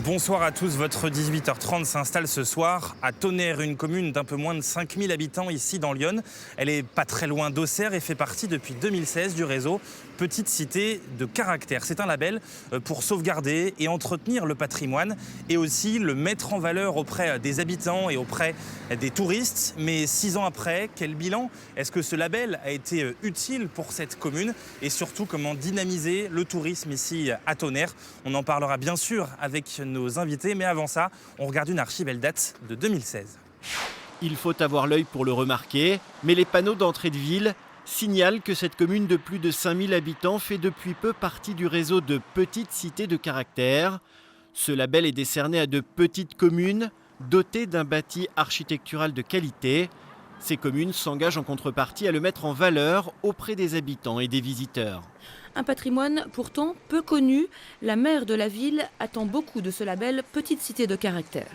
Bonsoir à tous, votre 18h30 s'installe ce soir à Tonnerre, une commune d'un peu moins de 5000 habitants ici dans l'Yonne. Elle est pas très loin d'Auxerre et fait partie depuis 2016 du réseau Petite Cité de Caractère. C'est un label pour sauvegarder et entretenir le patrimoine et aussi le mettre en valeur auprès des habitants et auprès des touristes. Mais 6 ans après, quel bilan? Est-ce que ce label a été utile pour cette commune? Et surtout, comment dynamiser le tourisme ici à Tonnerre? On en parlera bien sûr avec nos invités, mais avant ça, on regarde une archive, elle date de 2016. Il faut avoir l'œil pour le remarquer, mais les panneaux d'entrée de ville signalent que cette commune de plus de 5000 habitants fait depuis peu partie du réseau de Petites Cités de Caractère. Ce label est décerné à de petites communes dotées d'un bâti architectural de qualité. Ces communes s'engagent en contrepartie à le mettre en valeur auprès des habitants et des visiteurs. Un patrimoine pourtant peu connu, la maire de la ville attend beaucoup de ce label Petite Cité de Caractère.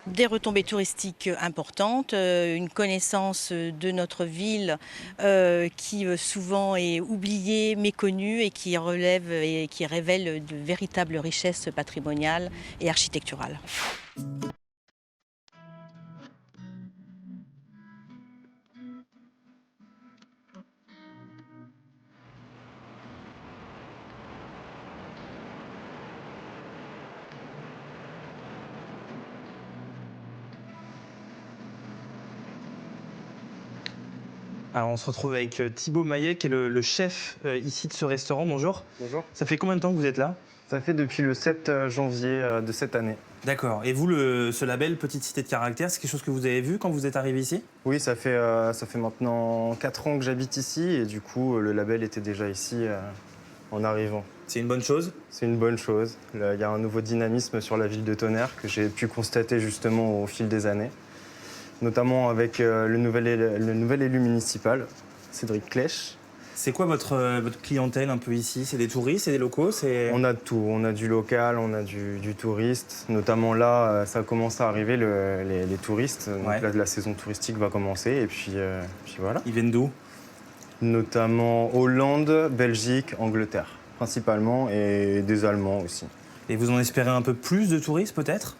Des retombées touristiques importantes, une connaissance de notre ville qui souvent est oubliée, méconnue et qui relève et qui révèle de véritables richesses patrimoniales et architecturales. Alors on se retrouve avec Thibaut Maillet, qui est le chef ici de ce restaurant. Bonjour. Bonjour. Ça fait combien de temps que vous êtes là? Ça fait depuis le 7 janvier de cette année. D'accord. Et vous, ce label Petite Cité de Caractère, c'est quelque chose que vous avez vu quand vous êtes arrivé ici? Oui, ça fait maintenant 4 ans que j'habite ici et du coup, le label était déjà ici en arrivant. C'est une bonne chose? C'est une bonne chose. Il y a un nouveau dynamisme sur la ville de Tonnerre que j'ai pu constater justement au fil des années, notamment avec le nouvel élu municipal, Cédric Clèche. C'est quoi votre clientèle un peu ici? C'est des touristes, c'est des locaux? On a de tout, on a du local, on a du touriste. Notamment là, ça commence à arriver les touristes. Donc Ouais. là, la saison touristique va commencer et puis voilà. Ils viennent d'où? Notamment Hollande, Belgique, Angleterre principalement et des Allemands aussi. Et vous en espérez un peu plus de touristes peut-être?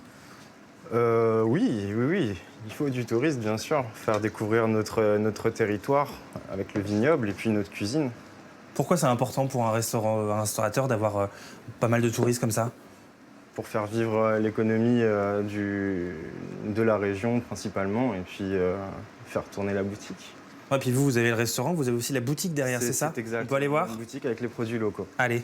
Oui. Il faut du tourisme, bien sûr. Faire découvrir notre territoire avec le vignoble et puis notre cuisine. Pourquoi c'est important pour un restaurateur d'avoir pas mal de touristes comme ça? Pour faire vivre l'économie de la région principalement et puis faire tourner la boutique. Ouais, puis vous avez le restaurant, vous avez aussi la boutique derrière, c'est ça? exact. On peut aller voir? Une boutique avec les produits locaux. Allez.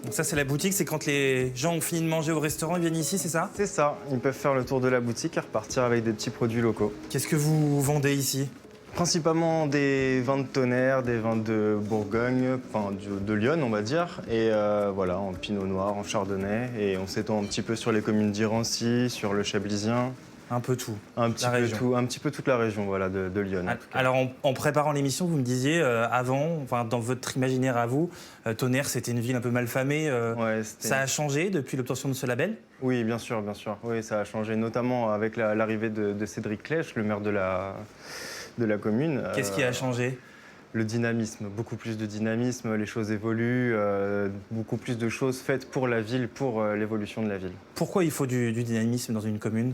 Donc ça, c'est la boutique, c'est quand les gens ont fini de manger au restaurant, ils viennent ici, c'est ça? C'est ça, ils peuvent faire le tour de la boutique et repartir avec des petits produits locaux. Qu'est-ce que vous vendez ici? Principalement des vins de Tonnerre, des vins de Bourgogne, enfin de Lyon on va dire, et voilà, en pinot noir, en chardonnay, et on s'étend un petit peu sur les communes d'Irancy, sur le Chablisien. Un peu tout. Un petit peu toute la région voilà, de Lyon. En tout cas. Alors, en préparant l'émission, vous me disiez, avant, enfin, dans votre imaginaire à vous, Tonnerre, c'était une ville un peu malfamée. Ouais, Ça a changé depuis l'obtention de ce label? Oui, bien sûr. Oui, ça a changé, notamment avec l'arrivée de Cédric Clèche, le maire de la commune. Qu'est-ce qui a changé? Le dynamisme, beaucoup plus de dynamisme, les choses évoluent, beaucoup plus de choses faites pour la ville, pour l'évolution de la ville. Pourquoi il faut du dynamisme dans une commune?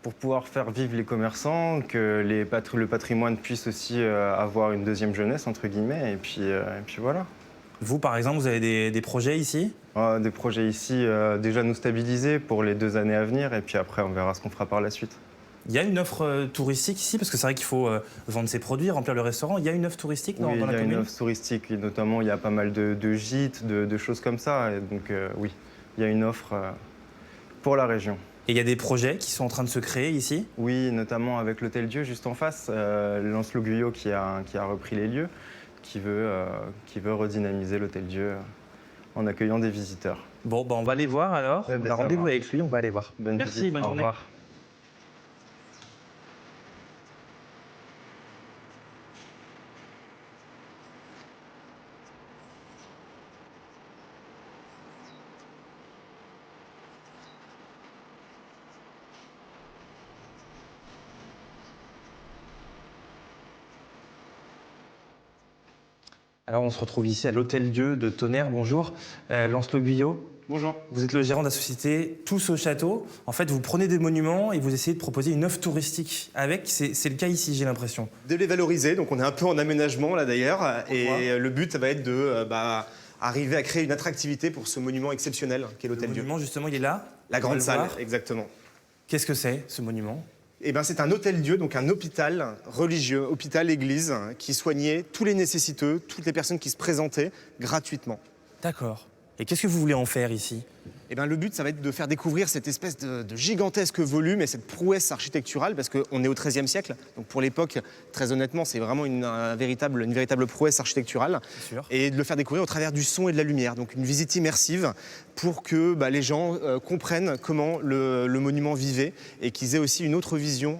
Pour pouvoir faire vivre les commerçants, que le patrimoine puisse aussi avoir une deuxième jeunesse, entre guillemets, et puis voilà. Vous, par exemple, vous avez des projets ici? Des projets ici, déjà nous stabiliser pour les 2 années à venir, et puis après on verra ce qu'on fera par la suite. Il y a une offre touristique ici, parce que c'est vrai qu'il faut vendre ses produits, remplir le restaurant. Il y a une offre touristique dans la commune? Oui, il y a une offre touristique, et notamment il y a pas mal de gîtes, de choses comme ça, et donc oui, il y a une offre pour la région. Et il y a des projets qui sont en train de se créer ici? Oui, notamment avec l'Hôtel Dieu juste en face, Lancelot Guyot qui a repris les lieux, qui veut redynamiser l'Hôtel Dieu en accueillant des visiteurs. Bon, on va aller voir alors. Ouais, On a rendez-vous avec lui, on va aller voir. Bonne Merci, visite. bonne Au journée. revoir. Alors on se retrouve ici à l'Hôtel-Dieu de Tonnerre. Bonjour. Lancelot Guyot. Bonjour. Vous êtes le gérant de la société Tous au Château. En fait, vous prenez des monuments et vous essayez de proposer une offre touristique avec. C'est le cas ici, j'ai l'impression. De les valoriser, donc on est un peu en aménagement là d'ailleurs. Et le but, ça va être de arriver à créer une attractivité pour ce monument exceptionnel qu'est Le l'Hôtel-Dieu. monument, justement, il est là. La On va grande le salle, voir. exactement. Qu'est-ce que c'est, ce monument? Eh ben, c'est un hôtel-dieu, donc un hôpital religieux, hôpital-église, qui soignait tous les nécessiteux, toutes les personnes qui se présentaient gratuitement. D'accord. Et qu'est-ce que vous voulez en faire ici? Eh ben, le but, ça va être de faire découvrir cette espèce de gigantesque volume et cette prouesse architecturale, parce qu'on est au XIIIe siècle. Donc pour l'époque, très honnêtement, c'est vraiment une véritable prouesse architecturale. Sûr. Et de le faire découvrir au travers du son et de la lumière. Donc une visite immersive pour que les gens comprennent comment le monument vivait et qu'ils aient aussi une autre vision,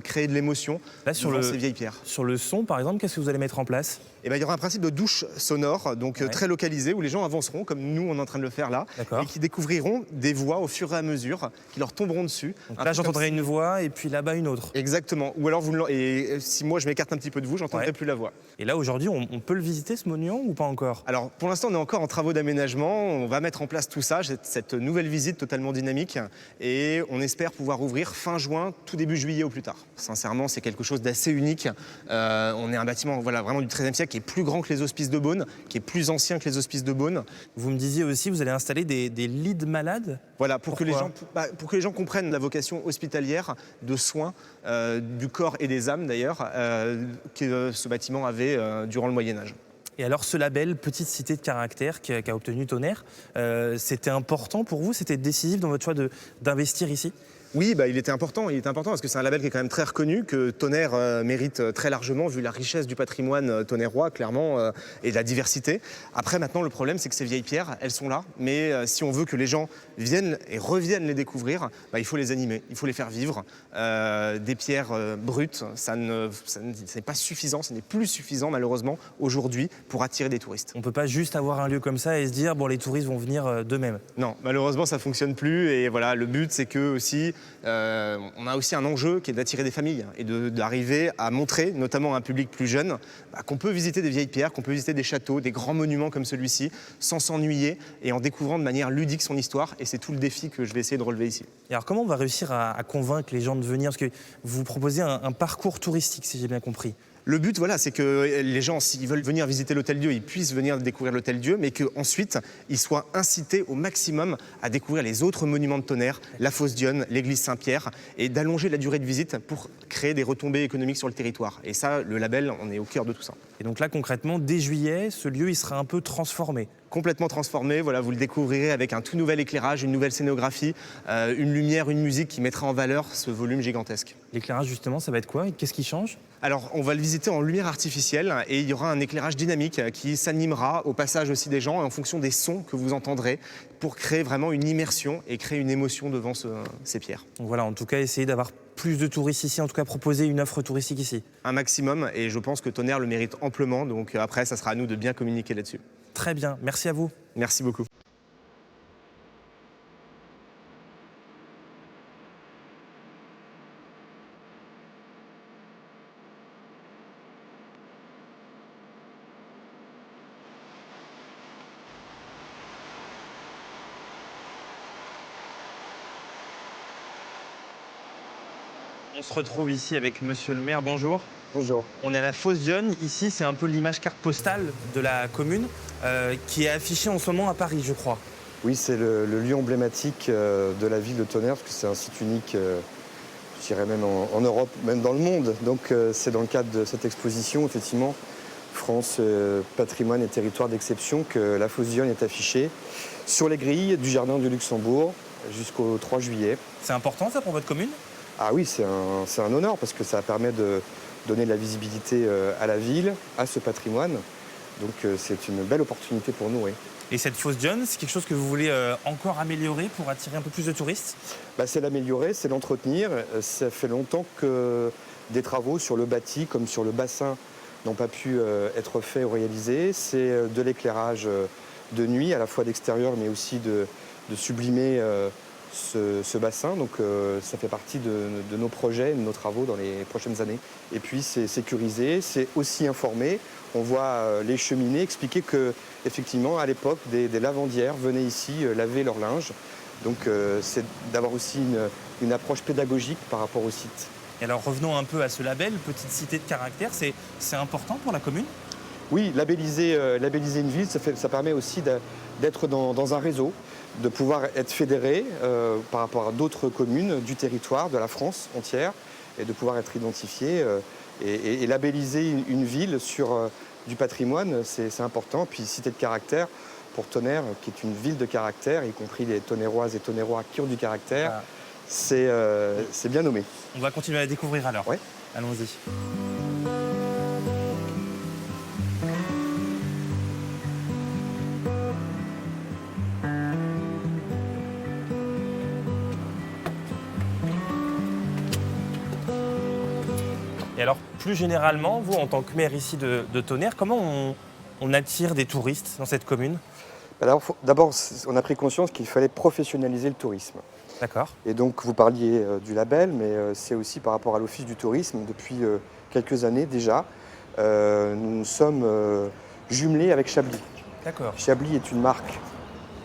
créer de l'émotion Là, sur devant ces vieilles pierres. Sur le son, par exemple, qu'est-ce que vous allez mettre en place? Eh ben, il y aura un principe de douche sonore, donc Ouais. très localisé, où les gens avanceront, comme nous on est en train de le faire là, D'accord. et qui découvriront des voix au fur et à mesure, qui leur tomberont dessus. Donc Un là, peu comme j'entendrai une voix et puis là-bas une autre. Exactement. Ou alors, si moi je m'écarte un petit peu de vous, j'entendrai Ouais. plus la voix. Et là, aujourd'hui, on peut le visiter, ce monument, ou pas encore? Alors, pour l'instant, on est encore en travaux d'aménagement. On va mettre en place tout ça, cette nouvelle visite totalement dynamique. Et on espère pouvoir ouvrir fin juin, tout début juillet au plus tard. Sincèrement, c'est quelque chose d'assez unique. On est un bâtiment vraiment du XIIIe siècle qui est plus grand que les hospices de Beaune, qui est plus ancien que les hospices de Beaune. Vous me disiez aussi, vous allez installer des lits de malades? Voilà, pour que les Pourquoi gens comprennent la vocation hospitalière de soins du corps et des âmes d'ailleurs que ce bâtiment avait durant le Moyen-Âge. Et alors, ce label Petite Cité de Caractère qu'a obtenu Tonnerre, c'était important pour vous? C'était décisif dans votre choix d'investir ici? Oui, il était important parce que c'est un label qui est quand même très reconnu, que Tonnerre mérite très largement, vu la richesse du patrimoine tonnerrois, clairement, et de la diversité. Après, maintenant, le problème, c'est que ces vieilles pierres, elles sont là, mais si on veut que les gens viennent et reviennent les découvrir, il faut les animer, il faut les faire vivre. Des pierres brutes, c'est pas suffisant, ce n'est plus suffisant, malheureusement, aujourd'hui, pour attirer des touristes. On ne peut pas juste avoir un lieu comme ça et se dire, bon, les touristes vont venir d'eux-mêmes. Non, malheureusement, ça ne fonctionne plus. Et voilà, le but, c'est que aussi, on a aussi un enjeu qui est d'attirer des familles et d'arriver à montrer, notamment à un public plus jeune, qu'on peut visiter des vieilles pierres, qu'on peut visiter des châteaux, des grands monuments comme celui-ci, sans s'ennuyer et en découvrant de manière ludique son histoire. Et c'est tout le défi que je vais essayer de relever ici. Et alors, comment on va réussir à convaincre les gens de venir? Parce que vous proposez un parcours touristique, si j'ai bien compris. Le but, c'est que les gens, s'ils veulent venir visiter l'Hôtel-Dieu, ils puissent venir découvrir l'Hôtel-Dieu, mais qu'ensuite, ils soient incités au maximum à découvrir les autres monuments de Tonnerre, la Fosse Dionne, l'église Saint-Pierre, et d'allonger la durée de visite pour créer des retombées économiques sur le territoire. Et ça, le label, on est au cœur de tout ça. Et donc là, concrètement, dès juillet, ce lieu, il sera un peu transformé. Complètement transformé, vous le découvrirez avec un tout nouvel éclairage, une nouvelle scénographie, une lumière, une musique qui mettra en valeur ce volume gigantesque. L'éclairage, justement, ça va être quoi? Et qu'est-ce qui change? Alors, on va le visiter en lumière artificielle et il y aura un éclairage dynamique qui s'animera au passage aussi des gens et en fonction des sons que vous entendrez pour créer vraiment une immersion et créer une émotion devant ces pierres. Donc voilà, en tout cas, essayer d'avoir plus de touristes ici, en tout cas proposer une offre touristique ici. Un maximum, et je pense que Tonnerre le mérite amplement, donc après, ça sera à nous de bien communiquer là-dessus. Très bien, merci à vous. Merci beaucoup. On se retrouve ici avec monsieur le maire, bonjour. Bonjour. On est à la Fosse Dionne, ici c'est un peu l'image carte postale de la commune qui est affichée en ce moment à Paris, je crois. Oui, c'est le lieu emblématique de la ville de Tonnerre, parce que c'est un site unique, je dirais même en Europe, même dans le monde. Donc c'est dans le cadre de cette exposition, effectivement, France, patrimoine et territoire d'exception, que la Fosse Dionne est affichée sur les grilles du Jardin du Luxembourg jusqu'au 3 juillet. C'est important ça pour votre commune? Ah oui, c'est un honneur, parce que ça permet de donner de la visibilité à la ville, à ce patrimoine. Donc c'est une belle opportunité pour nous, oui. Et cette Fosse Dionne, c'est quelque chose que vous voulez encore améliorer pour attirer un peu plus de touristes? C'est l'améliorer, c'est l'entretenir. Ça fait longtemps que des travaux sur le bâti comme sur le bassin n'ont pas pu être faits ou réalisés. C'est de l'éclairage de nuit, à la fois d'extérieur, mais aussi de sublimer ce bassin. Donc ça fait partie de nos projets, de nos travaux dans les prochaines années. Et puis c'est sécurisé, c'est aussi informé. On voit les cheminées expliquer que, effectivement, à l'époque, des lavandières venaient ici laver leur linge. Donc c'est d'avoir aussi une approche pédagogique par rapport au site. Et alors revenons un peu à ce label, petite cité de caractère, c'est important pour la commune? Oui, labelliser une ville, ça permet aussi d'être dans un réseau, de pouvoir être fédéré par rapport à d'autres communes du territoire, de la France entière, et de pouvoir être identifié. Et labelliser une ville sur du patrimoine, c'est important. Puis cité de caractère, pour Tonnerre, qui est une ville de caractère, y compris les Tonnerroises et Tonnerrois qui ont du caractère, c'est bien nommé. On va continuer à découvrir alors. Ouais. Allons-y. Et alors, plus généralement, vous, en tant que maire ici de Tonnerre, comment on attire des touristes dans cette commune? D'abord, on a pris conscience qu'il fallait professionnaliser le tourisme. D'accord. Et donc, vous parliez du label, mais c'est aussi par rapport à l'Office du tourisme. Depuis quelques années déjà, nous sommes jumelés avec Chablis. D'accord. Chablis est une marque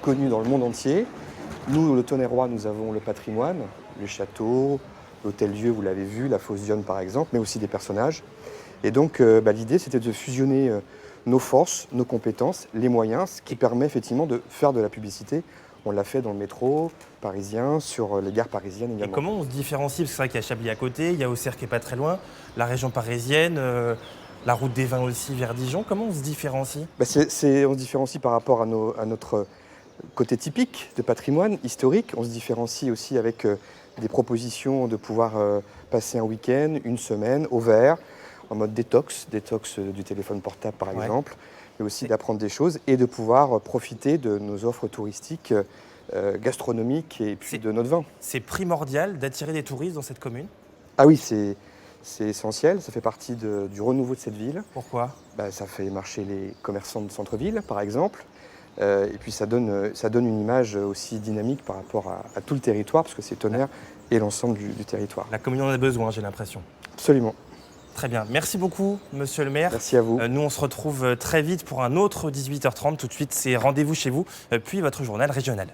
connue dans le monde entier. Nous, le Tonnerrois, nous avons le patrimoine, le château, l'hôtel-dieu, vous l'avez vu, la fosse Dionne par exemple, mais aussi des personnages. Et donc, l'idée, c'était de fusionner nos forces, nos compétences, les moyens, ce qui permet effectivement de faire de la publicité. On l'a fait dans le métro parisien, sur les gares parisiennes également. Et comment on se différencie? Parce que c'est vrai qu'il y a Chablis à côté, il y a Auxerre qui n'est pas très loin, la région parisienne, la route des vins aussi vers Dijon. Comment on se différencie? On se différencie par rapport à notre côté typique de patrimoine historique. On se différencie aussi avec des propositions de pouvoir passer un week-end, une semaine au vert, en mode détox du téléphone portable par exemple, mais aussi d'apprendre des choses et de pouvoir profiter de nos offres touristiques, gastronomiques et puis de notre vin. C'est primordial d'attirer des touristes dans cette commune? Ah oui, c'est essentiel, ça fait partie du renouveau de cette ville. Pourquoi? Ça fait marcher les commerçants de centre-ville par exemple. Et puis ça donne une image aussi dynamique par rapport à tout le territoire, parce que c'est Tonnerre et l'ensemble du territoire. La commune en a besoin, j'ai l'impression. Absolument. Très bien. Merci beaucoup, monsieur le maire. Merci à vous. Nous, on se retrouve très vite pour un autre 18h30. Tout de suite, c'est rendez-vous chez vous, puis votre journal régional.